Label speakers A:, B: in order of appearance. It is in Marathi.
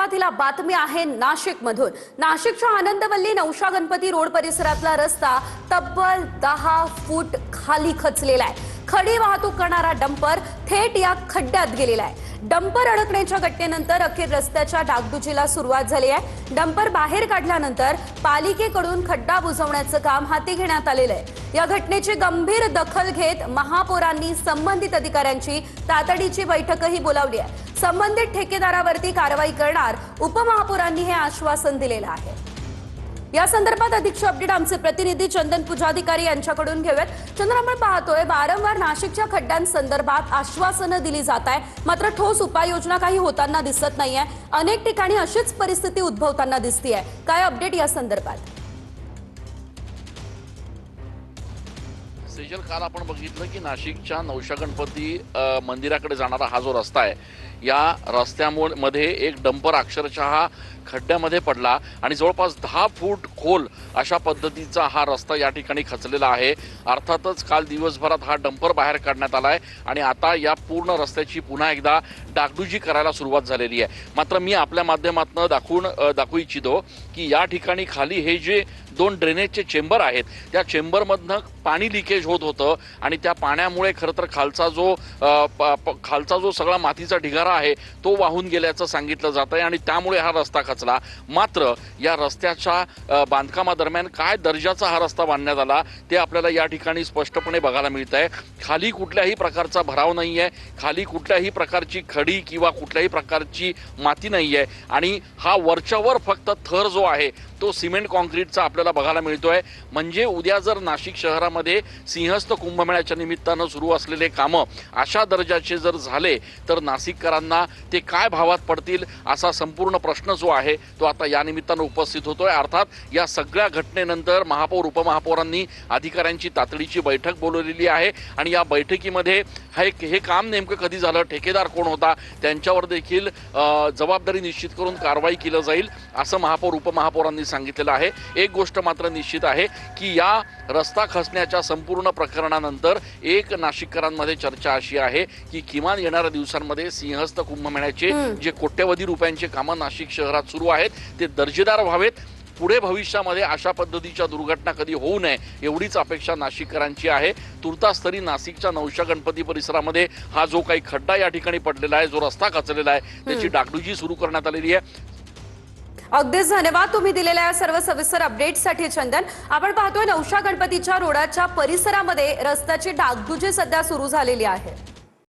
A: सुरुवातीला बातमी आहे नाशिकमधून। नाशिकच्या आनंदवल्ली नवशा गणपती रोड परिसरातला रस्ता तब्बल 10 फूट खाली खचलेला आहे। खडी वाहतूक करणारा डंपर थेट या खड्ड्यात गेलेला आहे। डंपर अडकण्याच्या घटनेनंतर अखेर रस्त्याच्या डागडुजीला सुरुवात झाली आहे। डंपर बाहेर काढल्यानंतर पालिकेकडून खड्डा बुजवण्याचं काम हाती घेण्यात आलेलं आहे। या घटनेची गंभीर दखल घेत महापौरांनी संबंधित अधिकाऱ्यांची तातडीची बैठकही बोलावली आहे। संबंधित ठेकेदारावरती कारवाई करणार उपमहापौरांनी हे आश्वासन दिलेलं आहे। या संदर्भात अधिकचे अपडेट आमचे प्रतिनिधी चंदन पुजाधिकारी यांच्याकडून घेऊयात। चंदन, आपण पाहतोय वारंवार नाशिकच्या खड्ड्यांसंदर्भात आश्वासनं दिली जात आहे, मात्र ठोस उपाययोजना काही होताना दिसत नाहीये। अनेक ठिकाणी अशीच परिस्थिती उद्भवताना दिसतेय। काय अपडेट या संदर्भात?
B: सेजल, काल आपण बघितलं की नाशिकच्या नवशा गणपती मंदिराकडे जाणारा हा जो रस्ता आहे, या रस्त्यामध्ये एक डंपर अक्षरशः खड्ड्यामध्ये पडला आणि जवळपास 10 फूट खोल अशा पद्धतीचा हा रस्ता या ठिकाणी खचलेला आहे। अर्थातच काल दिवसभरात हा डंपर बाहेर काढण्यात आलाय आणि आता या पूर्ण रस्त्याची पुन्हा एकदा डागडुजी करायला सुरुवात झालेली आहे। मात्र मी आपल्या माध्यमातून दाखवू इच्छितो की या ठिकाणी खाली हे जे 2 ड्रेनेजचे चेंबर आहेत, त्या चेंबरमधनं पाणी लिकेज होत होतं आणि त्या पाण्यामुळे खरं तर खालचा जो सगळा मातीचा ढिगारा आहे तो वाहून गेल्याचं सांगितलं जात आहे आणि त्यामुळे हा रस्ता खचला। मात्र या रस्त्याच्या बांधकामादरम्यान काय दर्जाचा हा रस्ता बांधण्यात आला ते आपल्याला या ठिकाणी स्पष्टपणे बघायला मिळत आहे। खाली कुठल्याही प्रकारचा भराव नाही आहे, खाली कुठल्याही प्रकारची खडी किंवा कुठल्याही प्रकारची माती नाही आहे आणि हा वरच्यावर फक्त थर जो आहे तो सिमेंट कॉन्क्रीटचा आपल्याला बघायला मिळतोय। म्हणजे उद्या जर नाशिक शहरामध्ये सिंहस्थ कुंभमेळ्याच्या निमित्तानं सुरू असलेले कामं अशा दर्जाचे जर झाले तर नाशिककरांना ते काय भावात पडतील असा संपूर्ण प्रश्न जो आहे तो आता या निमित्तानं उपस्थित होतोय। अर्थात या सगळ्या घटनेनंतर महापौर उपमहापौरांनी अधिकाऱ्यांची तातडीची बैठक बोलवलेली आहे आणि या बैठकीमध्ये हे काम नेमकं कधी झालं, ठेकेदार कोण होता, त्यांच्यावर देखील जबाबदारी निश्चित करून कारवाई केली जाईल असं महापौर उपमहापौरांनी सांगितलेलं आहे। एक गोष्ट मात्र निश्चित आहे की या रस्ता खचण्याच्या संपूर्ण प्रकरणानंतर एक नाशिककरांमध्ये चर्चा अशी आहे की किमान येणाऱ्या दिवसांमध्ये सिंहस्थ कुंभमेळ्याचे जे कोट्यवधी रुपयांचे कामं नाशिक शहरात सुरू आहेत ते दर्जेदार व्हावेत। पुढे भविष्यामध्ये अशा पद्धतीच्या दुर्घटना कधी होऊ नये एवढीच अपेक्षा नाशिककरांची आहे। तुर्तास तरी नाशिकच्या नवशा गणपती परिसरामध्ये हा जो काही खड्डा या ठिकाणी पडलेला आहे, जो रस्ता खचलेला आहे, त्याची डागडुजी सुरू करण्यात आलेली आहे।
A: अगदीच धन्यवाद तुम्ही दिलेल्या सर्व सविस्तर अपडेटसाठी चंदन। आपण पाहतोय नवशा गणपतीच्या रोडाच्या परिसरामध्ये रस्त्याची डागडुजी सध्या सुरू झालेली आहे।